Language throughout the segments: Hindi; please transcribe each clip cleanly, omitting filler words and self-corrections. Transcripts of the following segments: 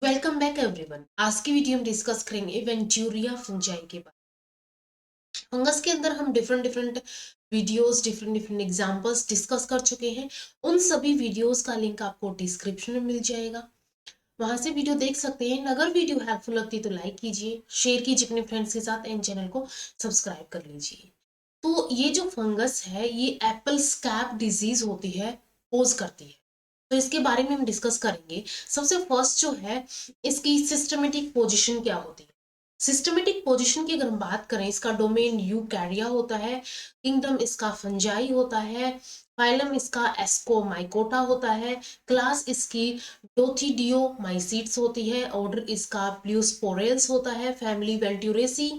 Welcome back everyone. आज की वीडियो में डिस्कस करेंगे वेंचूरिया फंजाई के बारे में। फंगस के अंदर हम different different videos different examples discuss कर चुके हैं। उन सभी वीडियोस का लिंक आपको डिस्क्रिप्शन में मिल जाएगा, वहां से वीडियो देख सकते हैं। अगर वीडियो हेल्पफुल लगती है तो लाइक कीजिए, शेयर कीजिए अपने फ्रेंड्स के साथ एंड चैनल को सब्सक्राइब कर लीजिए। तो ये जो फंगस है ये एप्पल स्कैब डिजीज होती है, पोज करती है। तो इसके बारे में हम डिस्कस करेंगे। सबसे फर्स्ट जो है, इसकी सिस्टमेटिक पोजीशन क्या होती है। सिस्टमेटिक पोजीशन की अगर हम बात करें, इसका डोमेन यूकैरिया होता है, किंगडम इसका फंजाई होता है, फाइलम इसका एस्कोमाइकोटा होता है, क्लास इसकी डोथिडियोमाइसीट्स होती है, ऑर्डर इसका प्लूस्पोरेल्स होता है, family Venturiaceae,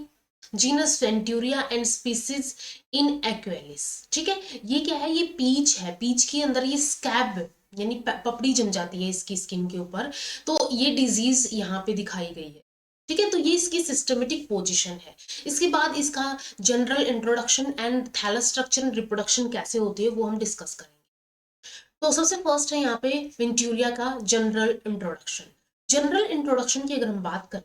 genus Venturia and species inaequalis. ठीक है, ये क्या है, ये पीच है। पीच के अंदर ये स्कैब यानी पपड़ी जम जाती है इसकी स्किन के ऊपर, तो ये डिजीज यहाँ पे दिखाई गई है। ठीक है, तो ये इसकी सिस्टमेटिक पोजीशन है। इसके बाद इसका general introduction and thallus structure and reproduction कैसे होती है वो हम डिस्कस करेंगे। तो सबसे फर्स्ट है यहाँ पे वेंटूरिया का जनरल इंट्रोडक्शन। जनरल इंट्रोडक्शन की अगर हम बात करें,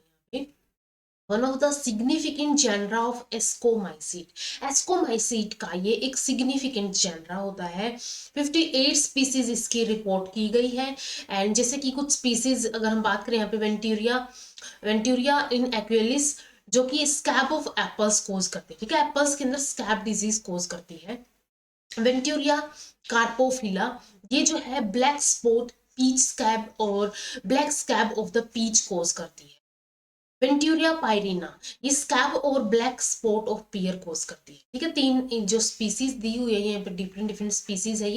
one of the significant genera of ascomycete. Ascomycete का ये एक सिग्निफिकेंट जेनरा होता है। 58 स्पीसीज इसकी रिपोर्ट की गई है। एंड जैसे कि कुछ स्पीसीज अगर हम बात करें यहाँ पे वेंटूरिया, वेंटूरिया इन एक्वेलिस, जो कि स्कैब ऑफ एप्पल्स कोज करती है। ठीक है, एप्पल्स के अंदर स्कैब डिजीज कोज करती है। वेंटूरिया कार्पोफिला, ये जो है ब्लैक स्पॉट पीच स्कैब और black scab of the peach cause करती है। वेंटूरिया पायरिना, ये स्कैब और black spot of pear cause करती है। ठीक है, तीन जो स्पीसीज दी हुई है यहाँ पे, डिफरेंट डिफरेंट स्पीसीज है,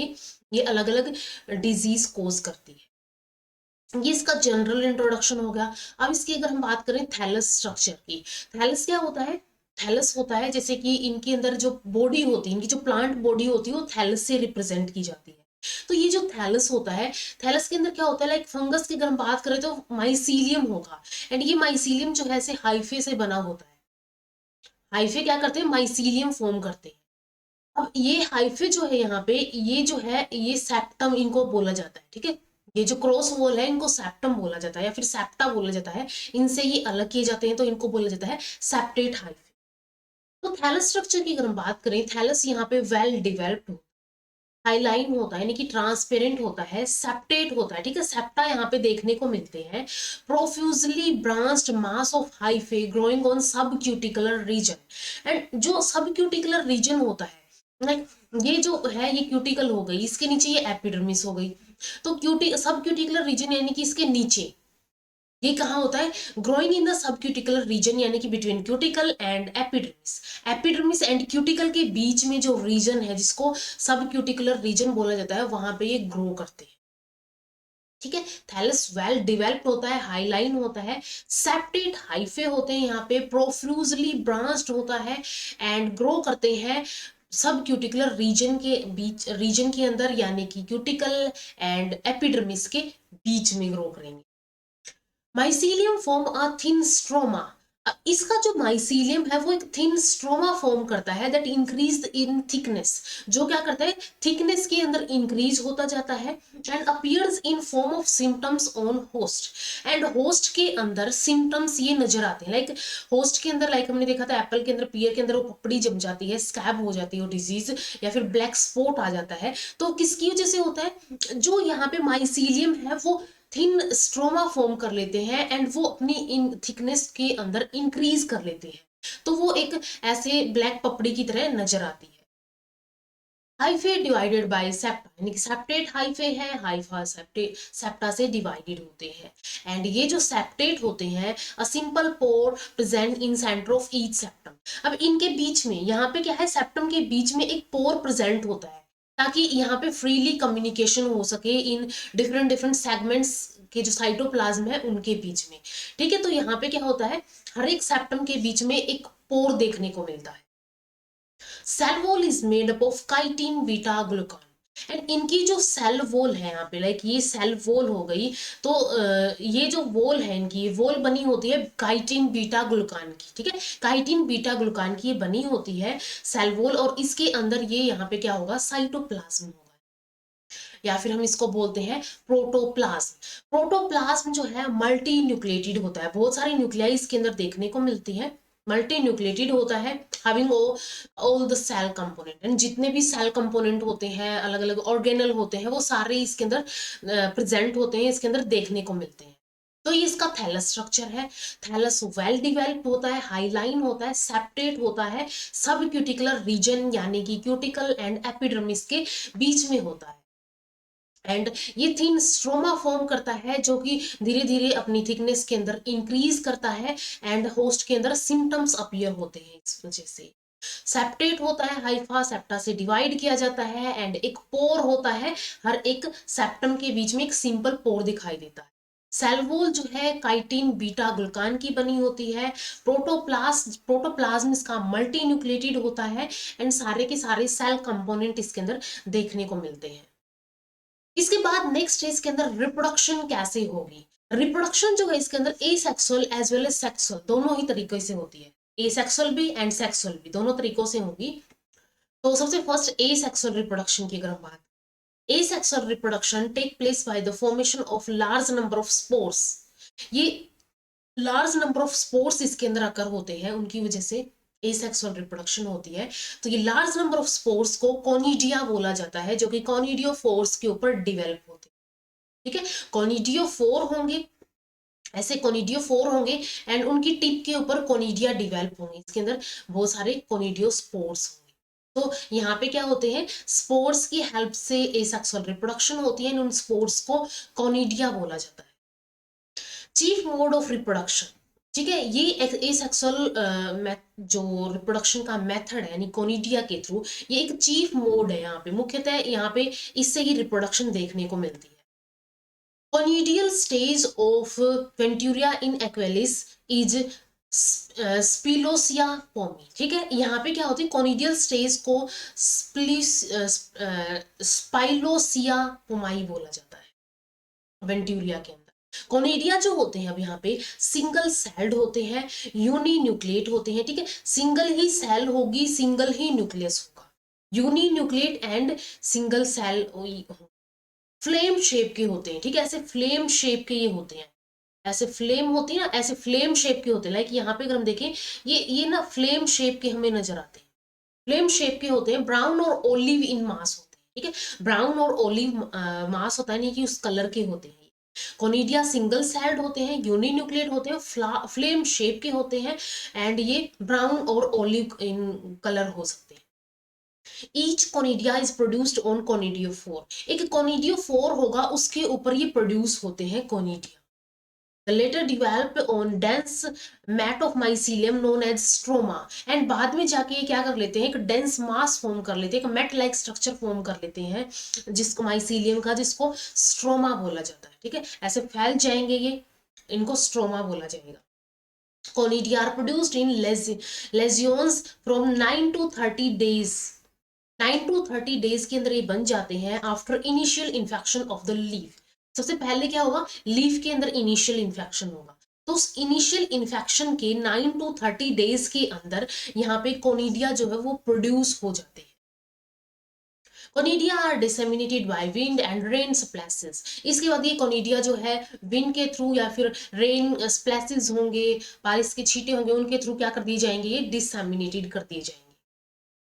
ये अलग अलग डिजीज कोज करती है। ये इसका जनरल इंट्रोडक्शन हो गया। अब इसकी अगर हम बात करें थैलस स्ट्रक्चर की, थैलस क्या होता है, थैलस होता है जैसे कि इनके अंदर जो बॉडी होती है, इनकी जो प्लांट बॉडी होती है वो थैलस से रिप्रेजेंट की जाती है। तो ये जो थैलस होता है, थैलस के अंदर क्या होता है, लाइक फंगस की अगर हम बात करें तो माइसीलियम होगा। एंड ये माइसीलियम जो है ऐसे हाइफे से बना होता है। हाइफे क्या करते हैं, माइसीलियम फॉर्म करते हैं। अब ये हाइफे जो है यहाँ पे, ये जो है ये सेप्टम इनको बोला जाता है। ठीक है, ये जो क्रॉस वॉल है इनको सेप्टम बोला जाता है या फिर सेप्टा बोला जाता है। इनसे ये अलग किए जाते हैं तो इनको बोला जाता है सेप्टेट हाइफे। तो थैलस स्ट्रक्चर की अगर हम बात करें, थैलस यहाँ पे वेल डिवेल्प्ड, हाईलाइन होता है यानी कि ट्रांसपेरेंट होता है, सेप्टेट होता है। ठीक है, सेप्टा यहाँ पे देखने को मिलते हैं। Profusely branched mass of hyphae growing on सब क्यूटिकुलर रीजन। एंड जो सब क्यूटिकुलर रीजन होता है, लाइक ये जो है ये क्यूटिकल हो गई, इसके नीचे ये एपिडर्मिस हो गई। तो क्यूटी सब क्यूटिकुलर रीजन यानी कि इसके नीचे ये कहाँ होता है, growing in the subcuticular region यानी कि between cuticle and epidermis. Epidermis and cuticle के बीच में जो रीजन है जिसको सब क्यूटिकुलर रीजन बोला जाता है, वहां पे ये ग्रो करते हैं। ठीक है, थैलस वेल डिवेल्प्ड होता है, हाईलाइन होता है, सेप्टेट हाइफे होते हैं यहाँ पे, प्रोफ्यूजली ब्रांच्ड होता है एंड ग्रो करते हैं सब क्यूटिकुलर रीजन के बीच, रीजन के अंदर यानी कि क्यूटिकल एंड एपिडर्मिस के बीच में ग्रो करेंगे। Mycelium form a thin stroma. इसका जो माइसीलियम है वो एक थिन स्ट्रोमा फॉर्म करता है दैट इंक्रीज इन थिकनेस, जो क्या करता है थिकनेस के अंदर इंक्रीज होता जाता है। And appears in form of symptoms on host. And host के अंदर सिम्टम्स ये नजर आते हैं, लाइक होस्ट के अंदर, लाइक हमने देखा था एप्पल के अंदर, पियर के अंदर वो पपड़ी जम जाती है, स्कैब हो जाती है वो डिजीज, या फिर ब्लैक स्पॉट आ जाता है। तो किसकी वजह से होता है, जो यहाँ पे माइसीलियम है वो थिन स्ट्रोमा फॉर्म कर लेते हैं एंड वो अपनी इन थिकनेस के अंदर इंक्रीज कर लेते हैं, तो वो एक ऐसे ब्लैक पपड़ी की तरह नजर आती है। हाइफे डिवाइडेड बाय सेप्टा, यानी कि सेप्टेट हाइफे है, हाइफा सेप्टेट सेप्टा से डिवाइडेड होते हैं। एंड ये जो सेप्टेट होते हैं, a simple pore present in centre of each septum. अब इनके बीच में यहाँ पे क्या है, सेप्टम के बीच में एक पोर प्रेजेंट होता है ताकि यहाँ पे फ्रीली कम्युनिकेशन हो सके इन डिफरेंट डिफरेंट सेगमेंट्स के जो साइटोप्लाज्म है उनके बीच में। ठीक है, तो यहाँ पे क्या होता है, हर एक सेप्टम के बीच में एक पोर देखने को मिलता है। Cell wall is made up of chitin beta glucan. And इनकी जो सेल वॉल है यहाँ पे, लाइक ये सेल वॉल हो गई, तो ये जो वॉल है इनकी, वॉल बनी होती है काइटिन बीटा ग्लूकान की। ठीक है, काइटिन बीटा ग्लूकान की ये बनी होती है सेल वॉल, और इसके अंदर ये यहाँ पे क्या होगा, साइटोप्लाज्म होगा। या फिर हम इसको बोलते हैं प्रोटोप्लाज्म। प्रोटोप्लाज्म जो है मल्टी न्यूक्लिएटेड होता है, बहुत सारी न्यूक्लियाई इसके अंदर देखने को मिलती है, मल्टी न्यूक्लिएटेड होता है, having all the cell component, and जितने भी सेल कंपोनेंट होते हैं, अलग अलग ऑर्गेनल होते हैं, वो सारे इसके अंदर प्रेजेंट होते हैं, इसके अंदर देखने को मिलते हैं। तो ये इसका थैलस स्ट्रक्चर है। थैलस वेल डिवेल्प्ड होता है, हाईलाइन होता है, सेप्टेट होता है, सब क्यूटिकुलर रीजन यानी कि क्यूटिकल एंड एपिडर्मिस के बीच में होता है, एंड ये थिन स्ट्रोमा फॉर्म करता है जो कि धीरे धीरे अपनी थिकनेस के अंदर इंक्रीज करता है, एंड होस्ट के अंदर सिम्टम्स अपीयर होते हैं इस वजह से। सेप्टेट होता है, हाइफा सेप्टा से डिवाइड किया जाता है, एंड एक पोर होता है, हर एक सेप्टम के बीच में एक सिंपल पोर दिखाई देता है। सेल वॉल जो है काइटिन बीटा ग्लूकान की बनी होती है। प्रोटोप्लाज्म इसका मल्टी न्यूक्लिएटेड होता है, एंड सारे के सारे सेल कंपोनेंट इसके अंदर देखने को मिलते हैं। इसके बाद नेक्स्ट है इसके अंदर रिप्रोडक्शन कैसे होगी। रिप्रोडक्शन जो है इसके अंदर asexual as well as sexual दोनों ही तरीके से होती है, एसेक्सुअल भी एंड सेक्सुअल भी, दोनों तरीकों से होगी। तो सबसे फर्स्ट एसेक्सुअल रिप्रोडक्शन की अगर हम बात, asexual reproduction take place by the formation of large number of spores। ये लार्ज नंबर ऑफ स्पोर्स इसके अंदर अकर होते हैं, उनकी वजह से एसेक्सुअल रिप्रोडक्शन होती है। तो ये लार्ज नंबर ऑफ स्पोर्स को कॉनिडिया बोला जाता है, जो कि कॉनिडियोफोर्स के ऊपर डिवेलप होते हैं। ठीक है, कॉनिडियोफोर होंगे, ऐसे कॉनिडियोफोर होंगे, एंड उनकी टिप के ऊपर कॉनिडिया डिवेलप होंगे, इसके अंदर बहुत सारे कॉनिडियोस्पोर्स होंगे। तो यहाँ पे क्या होते हैं, स्पोर्स की हेल्प से एसेक्सुअल रिप्रोडक्शन होती है, उन स्पोर्स को कॉनिडिया बोला जाता है। चीफ मोड ऑफ रिप्रोडक्शन, ठीक है, ये एसेक्सुअल जो रिप्रोडक्शन का मेथड है यानी कोनिडिया के थ्रू, ये एक चीफ मोड है, यहाँ पे मुख्यतः यहाँ पे इससे ही रिप्रोडक्शन देखने को मिलती है। कोनिडियल स्टेज ऑफ वेंटूरिया इन एक्वेलिस इज स्पिलोसिया पोमी। ठीक है, यहाँ पे क्या होती है, कोनिडियल स्टेज को स्पाइलोसिया पोमाई बोला जाता है वेंटूरिया के अंदर। कोनिडिया जो होते हैं अब यहाँ पे सिंगल सेल्ड होते हैं, यूनी न्यूक्लिएट होते हैं। ठीक है, सिंगल ही सेल होगी, सिंगल ही न्यूक्लियस होगा, uninucleate and single cell, flame shape के होते हैं। ठीक है, ऐसे फ्लेम शेप के ये होते हैं, ऐसे फ्लेम होती है ना, ऐसे फ्लेम शेप के होते हैं। लाइक यहाँ पे अगर हम देखें, ये ना फ्लेम शेप के हमें नजर आते हैं, फ्लेम शेप के होते हैं, ब्राउन और ओलिव इन मास होते हैं। ठीक है, ब्राउन और ओलिव मास होता है, नहीं कि उस कलर के होते हैं। कोनिडिया सिंगल सेल्ड होते हैं, यूनी न्यूक्लिएट होते हैं, फ्लेम शेप के होते हैं, एंड ये ब्राउन और ओलिव इन कलर हो सकते हैं। Each conidia is produced on conidiophore, एक कोनिडियोफोर होगा, उसके ऊपर ये प्रोड्यूस होते हैं conidia. later develop on dense mat of mycelium known as stroma, and बाद में जाके क्या कर लेते हैं, एक डेंस मास फॉर्म कर लेते हैं, एक मेट लाइक स्ट्रक्चर फॉर्म कर लेते हैं, जिसको माइसीलियम का, जिसको स्ट्रोमा बोला जाता है। ठीक है, ऐसे फैल जाएंगे ये, इनको स्ट्रोमा बोला जाएगा। Conidia are produced in lesions from 9 to 30 days, 9 to 30 days के अंदर ये बन जाते हैं after initial infection of the leaf. सबसे पहले क्या होगा, लीफ के अंदर इनिशियल इन्फेक्शन होगा, तो उस इनिशियल इन्फेक्शन के 9 to 30 days के अंदर यहाँ पे कोनिडिया जो है वो प्रोड्यूस हो जाते हैं। Conidia are disseminated by wind and rain splashes. इसके बाद ये कोनिडिया जो है विंड के थ्रू या फिर रेन स्प्लैशेस होंगे, बारिश के छींटे होंगे, उनके थ्रू क्या कर दिए जाएंगे, ये डिसेमिनेटेड कर दिए जाएंगे।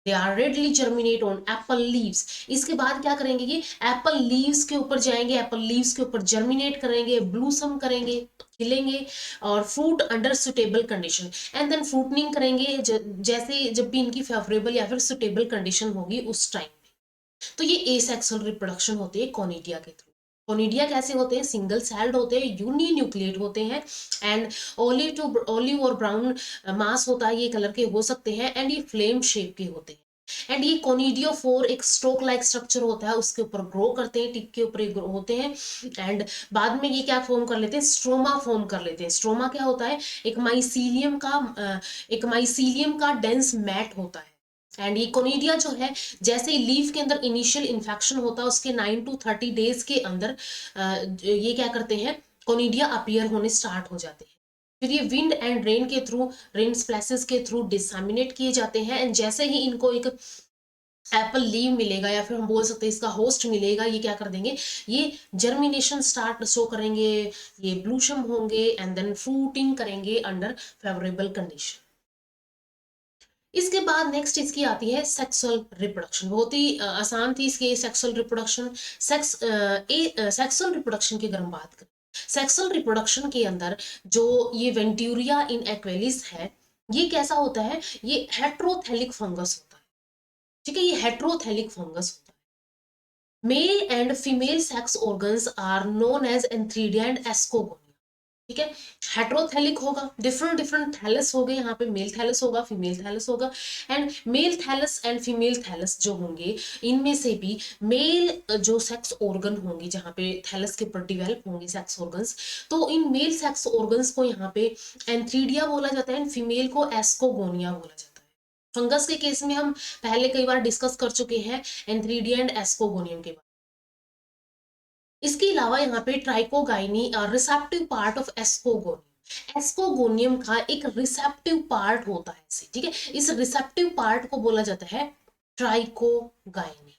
They are readily germinate on apple leaves। इसके बाद क्या करेंगे, ये एप्पल लीव्स के ऊपर जाएंगे, एप्पल लीव्स के ऊपर जर्मिनेट करेंगे, ब्लूसम करेंगे, खिलेंगे, और fruit under suitable condition, and then fruiting करेंगे जैसे जब भी इनकी फेवरेबल या फिर सुटेबल कंडीशन होगी उस टाइम में। तो ये एसेक्सुअल रिप्रोडक्शन होती है कोनिडिया के थ्रू। कोनिडिया कैसे होते हैं, सिंगल सेल्ड होते हैं, यूनी न्यूक्लिएट होते हैं, एंड ओलिव और ब्राउन मास होता है, ये कलर के हो सकते हैं, एंड ये फ्लेम शेप के होते हैं। एंड ये कोनिडियोफोर एक स्टोक लाइक स्ट्रक्चर होता है, उसके ऊपर ग्रो करते हैं, टिप के ऊपर ग्रो होते हैं, एंड बाद में ये क्या फॉर्म कर लेते हैं, स्ट्रोमा फॉर्म कर लेते हैं। स्ट्रोमा क्या होता है, एक माइसीलियम का डेंस मैट होता है, एंड ये कोनिडिया जो है जैसे ही लीफ के अंदर इनिशियल इन्फेक्शन होता है, उसके 9 to 30 days के अंदर ये क्या करते हैं, कोनिडिया अपीयर होने स्टार्ट हो जाते हैं। फिर ये विंड एंड रेन के थ्रू, रेन स्प्लैशेस के थ्रू डिसेमिनेट किए जाते हैं, एंड जैसे ही इनको एक एप्पल लीव मिलेगा या फिर हम बोल सकते हैं इसका होस्ट मिलेगा, ये क्या कर देंगे, ये जर्मिनेशन स्टार्ट शो करेंगे, ये ब्लूशम होंगे एंड देन फ्रूटिंग करेंगे अंडर फेवरेबल कंडीशन। इसके बाद नेक्स्ट इसकी आती है सेक्सुअल रिप्रोडक्शन। बहुत ही आसान थी इसके सेक्सुअल रिप्रोडक्शन। सेक्सुअल रिप्रोडक्शन की अगर हम बात करें, सेक्सुअल रिप्रोडक्शन के अंदर जो ये वेंट्यूरिया इन एक्वेलिस है, ये कैसा होता है, ये हेट्रोथेलिक फंगस होता है। ठीक है, ये हेट्रोथेलिक फंगस होता है। Male and female sex organs are known as antheridia and ascogonia. ठीक है, हेट्रोथेलिक होगा, डिफरेंट डिफरेंट थैलस हो गए, यहाँ पे मेल थैलस होगा, फीमेल थैलस होगा, and male thallus and female thallus जो होंगे, इनमें से भी मेल जो सेक्स ऑर्गन होंगे, जहाँ पे थैलस के ऊपर डिवेलप होंगे सेक्स ऑर्गन्स, तो इन मेल सेक्स ऑर्गन्स को यहाँ पे एंथ्रीडिया बोला जाता है एंड फीमेल को एस्कोगोनिया बोला जाता है। फंगस के केस में हम पहले कई बार डिस्कस कर चुके हैं एंथ्रीडिया एंड एस्कोगोनियम के बारे में। इसके अलावा यहाँ पे trichogyne receptive part of ascogonium, ascogonium का एक रिसेप्टिव पार्ट होता है इसे, ठीक है, इस रिसेप्टिव पार्ट को बोला जाता है ट्राइकोगाइनी।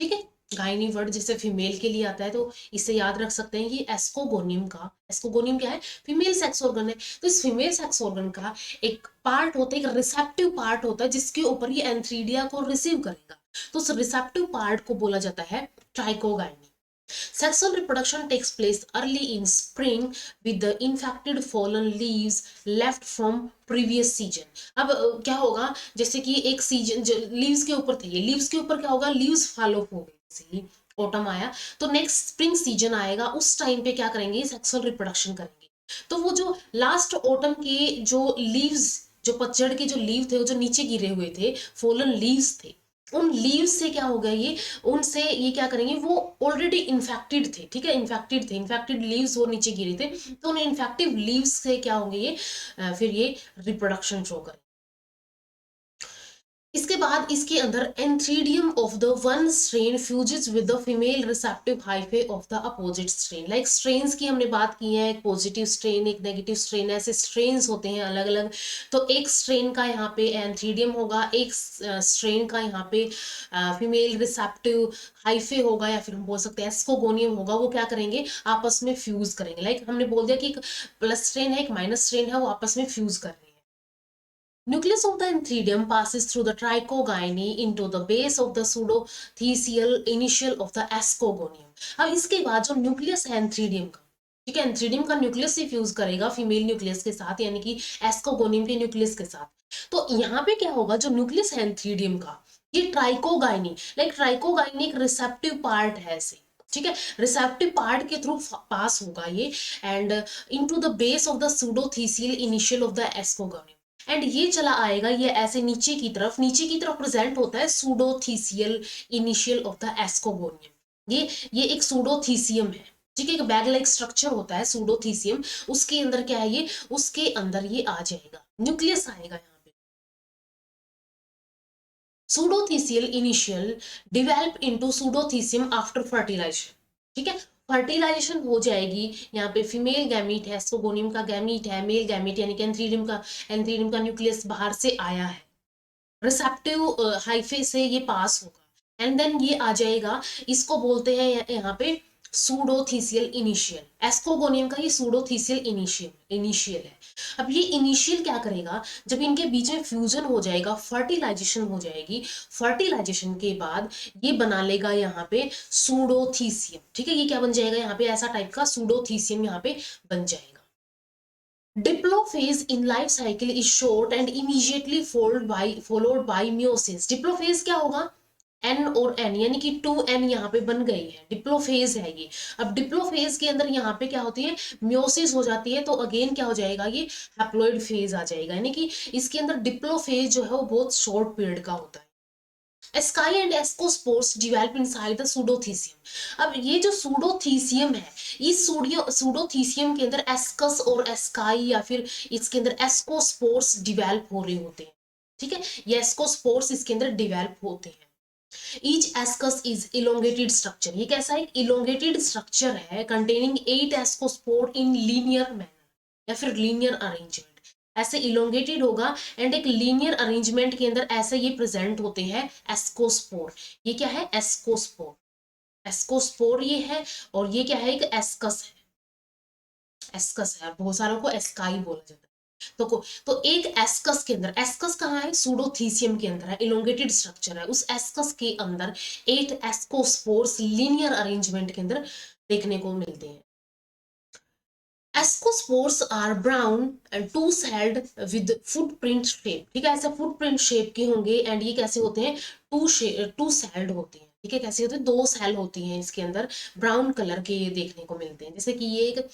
ठीक है, गाइनी वर्ड जैसे फीमेल के लिए आता है तो इसे याद रख सकते हैं कि एस्कोगोनियम का, एस्कोगोनियम क्या है, फीमेल सेक्स ऑर्गन है, तो इस फीमेल सेक्स ऑर्गन का एक पार्ट होता है, एक रिसेप्टिव पार्ट होता है जिसके ऊपर ये एंथ्रीडिया को रिसीव करेगा, तो उस रिसेप्टिव पार्ट को बोला जाता है ट्राइकोगाइनी। Sexual reproduction takes place early in spring with the infected fallen leaves left from previous season। अब क्या होगा, जैसे कि एक सीजन जो लीव्स के ऊपर थे, ये लीव्स के ऊपर क्या होगा, लीव्स फॉलो हो गए, जैसे ऑटम आया तो नेक्स्ट स्प्रिंग सीजन आएगा, उस टाइम पे क्या करेंगे, सेक्सुअल रिप्रोडक्शन करेंगे। तो वो जो लास्ट ऑटम के जो लीव्स, जो पतझड़ के जो लीव थे, वो जो नीचे गिरे हुए थे, फॉलन लीव्स थे, उन लीव्स से क्या हो गया, ये उनसे ये क्या करेंगे, वो ऑलरेडी इन्फेक्टेड थे, ठीक है, इन्फेक्टेड थे, इन्फेक्टेड लीव्स वो नीचे गिरे थे, तो उन इन्फेक्टिव लीव्स से क्या होंगे, ये फिर ये रिप्रोडक्शन शो करें। इसके बाद इसके अंदर antheridium of the one strain fuses with the female receptive hyphae of the opposite strain. Like strains की हमने बात की है, एक पॉजिटिव स्ट्रेन, एक नेगेटिव स्ट्रेन, ऐसे स्ट्रेन्स होते हैं अलग अलग। तो एक स्ट्रेन का यहाँ पे एंथ्रीडियम होगा, एक स्ट्रेन का यहाँ पे फीमेल रिसेप्टिव हाइफे होगा, या फिर हम बोल सकते हैं एस्कोगोनियम होगा, वो क्या करेंगे, आपस में फ्यूज करेंगे। लाइक हमने बोल दिया कि एक प्लस स्ट्रेन है, एक माइनस स्ट्रेन है, वो आपस में फ्यूज कर रहे हैं। Nucleus of the antheridium passes through the trichogyny into the base of the pseudothecial initial of the ascogonium। अब इसके बाद जो न्यूक्लियस है एंथ्रीडियम का, ठीक है, एंथ्रीडियम का न्यूक्लियस ही फ्यूज करेगा फीमेल न्यूक्लियस के साथ, यानी कि एस्कोगोनियम के न्यूक्लियस के साथ। तो यहाँ पे क्या होगा, जो न्यूक्लियस है एंथ्रीडियम का, ये ट्राइकोगाइनी, लाइक ट्राइकोगाइनी एक रिसेप्टिव पार्ट है ऐसे, ठीक है, रिसेप्टिव पार्ट के थ्रू पास होगा ये and into the base of the pseudothecial initial of the ascogonium, and ये चला आएगा, ये ऐसे नीचे की तरफ, नीचे की तरफ प्रेजेंट होता है सूडोथीसियल इनिशियल ऑफ द एस्कोगोनियम। ये एक सूडोथीसियम है, ठीक है, एक बैग लाइक स्ट्रक्चर होता है सूडोथीसियम, उसके अंदर क्या है, ये उसके अंदर ये आ जाएगा, न्यूक्लियस आएगा यहाँ पे। Pseudothecial initial develop into pseudothecium after fertilization, ठीक है, फर्टिलाइजेशन हो जाएगी, यहाँ पे फीमेल गैमीट है, एस्कोगोनियम का गैमीट है, मेल गैमीट यानी कि एंथ्रीडियम का न्यूक्लियस बाहर से आया है, रिसेप्टिव हाइफे से ये पास होगा एंड देन ये आ जाएगा, इसको बोलते हैं यहाँ पे सूडोथीसियल इनिशियल। एस्कोगोनियम का ये सूडोथीसियल इनिशियल है। अब ये इनिशियल क्या करेगा, जब इनके बीच में फ्यूजन हो जाएगा, फर्टिलाइजेशन हो जाएगी, फर्टिलाइजेशन के बाद ये बना लेगा यहाँ पे सूडोथीसियम, ठीक है, ये क्या बन जाएगा, यहाँ पे ऐसा टाइप का सूडोथीसियम यहाँ पे बन जाएगा। Diplophase in life cycle is short and immediately followed by meiosis। Diplophase क्या होगा, एन और एन यानी कि 2n यहाँ पे बन गई है, डिप्लोफेज है ये। अब डिप्लोफेज के अंदर यहाँ पे क्या होती है, म्योसिस हो जाती है, तो अगेन क्या हो जाएगा, ये हैप्लॉइड फेज आ जाएगा, यानी कि इसके अंदर डिप्लोफेज जो है वो बहुत शॉर्ट पीरियड का होता है। Asci and ascospores develop inside the pseudothecium. अब ये जो सूडोथीसियम है, इस सूडोथीसियम के अंदर एस्कस और एस्काई या फिर इसके अंदर एस्कोस्पोर्स डिवेलप हो रहे होते हैं, ठीक है, ये एस्कोस्पोर्स इसके अंदर डिवेलप होते हैं। Each ascus is elongated structure, ये कैसा है, इलोंगेटेड स्ट्रक्चर है containing 8 ascospore in linear manner या फिर लीनियर अरेंजमेंट। ऐसे इलोंगेटेड होगा एंड एक लीनियर अरेंजमेंट के अंदर ऐसे ये प्रेजेंट होते हैं एस्कोस्पोर। ये क्या है? एस्कोस्पोर। एस्कोस्पोर ये है, और ये क्या है? एक एस्कस है। एस्कस है, बहुत सारों को एस्काई बोला जाता है। तो एक एस्कस के अंदर, एस्कस कहाँ है? सूडोथीसियम के अंदर है, इलोंगेटेड स्ट्रक्चर है। उस एस्कस के अंदर 8 एस्कोस्पोर्स लीनियर अरेंजमेंट के अंदर देखने को मिलते हैं। Ascospores are brown and two celled with footprint shape. ठीक है, ऐसे फुटप्रिंट शेप के होंगे एंड ये कैसे होते हैं? टू सेल्ड होते हैं। ठीक है, कैसे होते हैं? 2 सेल होती हैं इसके अंदर, ब्राउन कलर के ये देखने को मिलते हैं। जैसे कि ये एक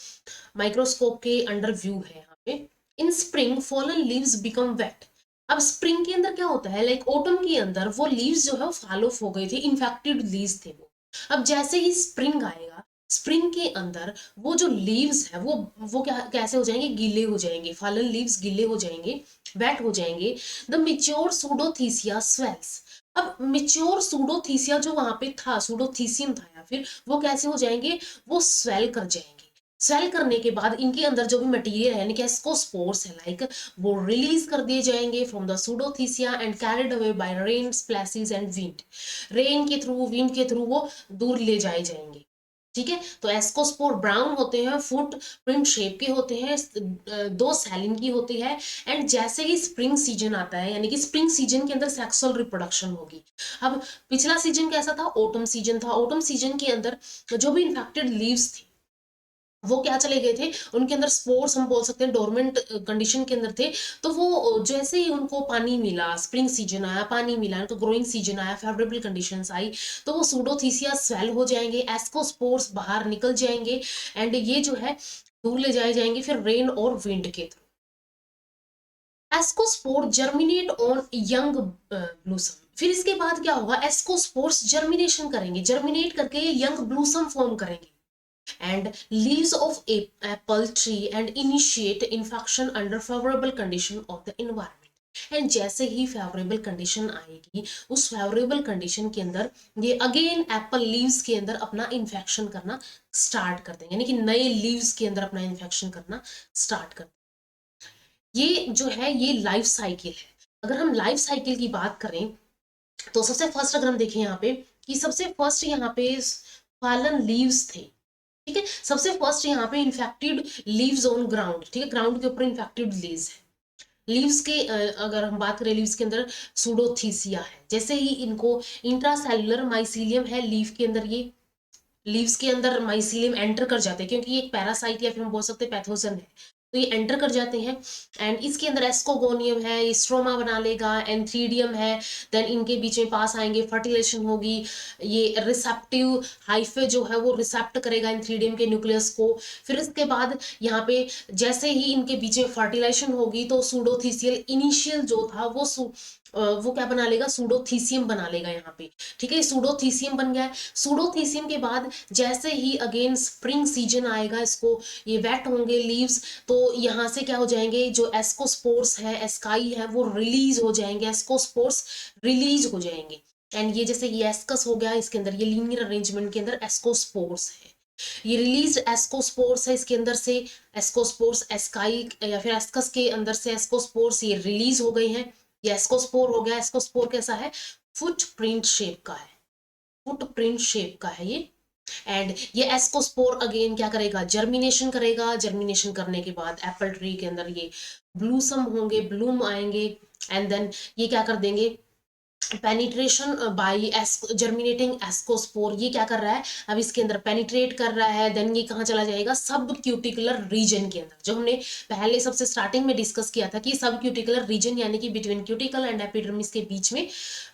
माइक्रोस्कोप के अंडर व्यू है यहाँ पे। इन spring fallen leaves become wait. अब स्प्रिंग के अंदर क्या होता है? लाइक ऑटम के अंदर वो लीव्स जो है वो फॉल ऑफ हो गए थे, इन्फेक्टेड लीव्स थे वो। अब जैसे ही स्प्रिंग आएगा, स्प्रिंग के अंदर वो जो लीव्स है वो क्या कैसे हो जाएंगे? गीले हो जाएंगे। फॉलन लीव्स गीले हो जाएंगे, वेट हो जाएंगे। The mature pseudothecia swells. अब मिच्योर सूडोथीसिया जो वहां पे था, सूडोथीसियम था या फिर, वो कैसे हो जाएंगे? वो स्वेल कर जाएंगे। स्वेल करने के बाद इनके अंदर जो भी मटेरियल है, यानी कि स्पोर्स है लाइक, वो रिलीज कर दिए जाएंगे from the pseudothecia and carried away by rain, splashes and wind. Rain के थ्रू, विंड के थ्रू वो दूर ले जाए जाएंगे। ठीक है, तो एस्कोस्पोर ब्राउन होते हैं, फुट प्रिंट शेप के होते हैं, 2 सैलिन की होती है। एंड जैसे ही स्प्रिंग सीजन आता है, यानी कि स्प्रिंग सीजन के अंदर सेक्सुअल रिप्रोडक्शन होगी। अब पिछला सीजन कैसा था? ऑटम सीजन था। ऑटम सीजन के अंदर जो भी इन्फेक्टेड लीव्स थी वो क्या चले गए थे? उनके अंदर स्पोर्स, हम बोल सकते हैं डोरमेंट कंडीशन के अंदर थे। तो वो जैसे ही उनको पानी मिला, स्प्रिंग सीजन आया, पानी मिला, उनको ग्रोइंग सीजन आया, फेवरेबल कंडीशंस आई, तो वो सूडोथीसिया स्वेल हो जाएंगे, एस्कोस्पोर्स बाहर निकल जाएंगे एंड ये जो है दूर ले जाए जाएंगे फिर रेन और विंड के through. Ascospore germinate on young ब्लूसम। फिर इसके बाद क्या होगा? एस्कोस्पोर्स जर्मिनेशन करेंगे, जर्मिनेट करके यंग ब्लूसम फॉर्म करेंगे and leaves of apple tree and initiate infection under favorable condition of the environment। And जैसे ही फेवरेबल कंडीशन आएगी, उस फेवरेबल कंडीशन के अंदर ये अगेन एप्पल लीव्स के अंदर अपना इन्फेक्शन करना स्टार्ट कर देंगे, यानी कि नए लीव्स के अंदर अपना इन्फेक्शन करना स्टार्ट कर देंगे। ये जो है ये लाइफ साइकिल है। अगर हम लाइफ साइकिल की बात करें तो सबसे फर्स्ट अगर हम देखें यहाँ पे कि सबसे फर्स्ट यहाँ पे फॉलन लीव्स थे। ठीक है, सबसे फर्स्ट यहाँ पे इन्फेक्टेड लीव्स ऑन ग्राउंड। ठीक है, ग्राउंड के ऊपर इन्फेक्टेड लीव्स है। लीव्स के अगर हम बात करें लीव्स के अंदर सूडोथीसिया है। जैसे ही इनको इंट्रासेल्युलर माइसीलियम है लीव के अंदर, ये लीव्स के अंदर माइसीलियम एंटर कर जाते हैं, क्योंकि ये एक पैरासाइट या फिर हम बोल सकते हैं पैथोजन है, तो ये एंटर कर जाते हैं। एंड इसके अंदर एस्कोगोनियम है, ये स्ट्रोमा बना लेगा, एंथ्रीडियम है। देन इनके बीच में पास आएंगे, फर्टिलाइजेशन होगी। ये रिसेप्टिव हाइफे जो है वो रिसेप्ट करेगा एंथ्रीडियम के न्यूक्लियस को। फिर इसके बाद यहाँ पे जैसे ही इनके बीच में फर्टिलाइजेशन होगी तो सूडोथीसियल इनिशियल जो था वो क्या बना लेगा? सूडोथीसियम बना लेगा यहाँ पे। ठीक है, सूडोथीसियम बन गया। सूडोथीसियम के बाद जैसे ही अगेन स्प्रिंग सीजन आएगा, इसको ये वेट होंगे लीव्स, तो यहाँ से क्या हो जाएंगे? जो एस्कोस्पोर्स है, एस्काई है, वो रिलीज हो जाएंगे, एस्कोस्पोर्स रिलीज हो जाएंगे। एंड ये जैसे ये एस्कस हो गया, इसके अंदर ये लीनियर अरेंजमेंट के अंदर एस्कोस्पोर्स है। ये रिलीज एस्कोस्पोर्स है, इसके अंदर से एस्कोस्पोर्स एस्काई या फिर एस्कस के अंदर से एस्कोस्पोर्स ये रिलीज हो गए हैं। ये एस्कोस्पोर हो गया। एस्कोस्पोर कैसा है? फुटप्रिंट शेप का है, फुटप्रिंट शेप का है ये। एंड ये एस्कोस्पोर अगेन क्या करेगा? जर्मिनेशन करेगा। जर्मिनेशन करने के बाद एप्पल ट्री के अंदर ये ब्लूसम होंगे, ब्लूम आएंगे। एंड देन ये क्या कर देंगे? पेनिट्रेशन बाय जर्मिनेटिंग एस्कोस्पोर, ये क्या कर रहा है? अब इसके अंदर पेनिट्रेट कर रहा है। देन ये कहाँ चला जाएगा? सब क्यूटिकुलर रीजन के अंदर, जो हमने पहले सबसे स्टार्टिंग में डिस्कस किया था कि सब क्यूटिकुलर रीजन यानी कि बिटवीन क्यूटिकल एंड एपिडर्मिस के बीच में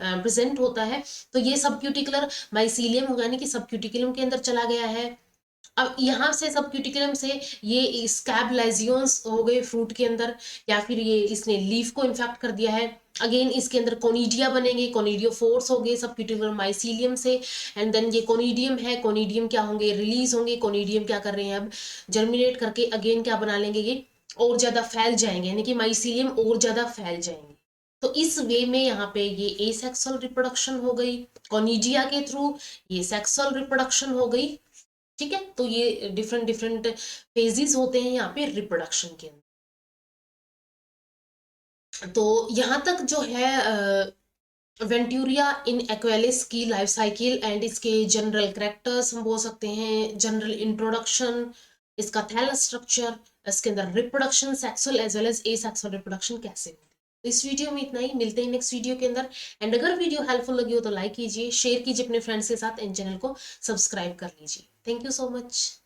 प्रेजेंट होता है। तो ये सब क्यूटिकुलर माइसीलियम होगा, यानी कि सब क्यूटिकुलम के अंदर चला गया है। अब यहाँ से सब क्यूटिकुलम से ये स्कैबलाइजियंस हो गए फ्रूट के अंदर, या फिर ये इसने लीफ को इन्फेक्ट कर दिया है। अगेन इसके अंदर कोनिडिया बनेंगे, कोनिडियो फोर्स हो गए सब क्यूटिकुलर माइसीलियम से। एंड देन ये कोनिडियम है, कोनिडियम क्या होंगे? रिलीज होंगे। कोनिडियम क्या कर रहे हैं? अब जर्मिनेट करके अगेन क्या बना लेंगे? ये और ज्यादा फैल जाएंगे, यानी कि माइसीलियम और ज्यादा फैल जाएंगे। तो इस वे में यहाँ पे ये एसेक्सुअल रिप्रोडक्शन हो गई, कोनिडिया के थ्रू ये सेक्सुअल रिप्रोडक्शन हो गई। ठीक है, तो ये डिफरेंट डिफरेंट फेजेस होते हैं यहाँ पे रिप्रोडक्शन के अंदर। तो यहाँ तक जो है वेंटूरिया इन एक्वेलिस की लाइफ साइकिल एंड इसके जनरल कैरेक्टर्स हम बोल सकते हैं, जनरल इंट्रोडक्शन, इसका थैलस स्ट्रक्चर, इसके अंदर reproduction sexual as well as asexual reproduction कैसे होती है। तो इस वीडियो में इतना ही, मिलते हैं नेक्स्ट वीडियो के अंदर। एंड अगर वीडियो हेल्पफुल लगी हो तो लाइक कीजिए, शेयर कीजिए अपने फ्रेंड्स के साथ, एंड चैनल को सब्सक्राइब कर लीजिए। Thank you so much.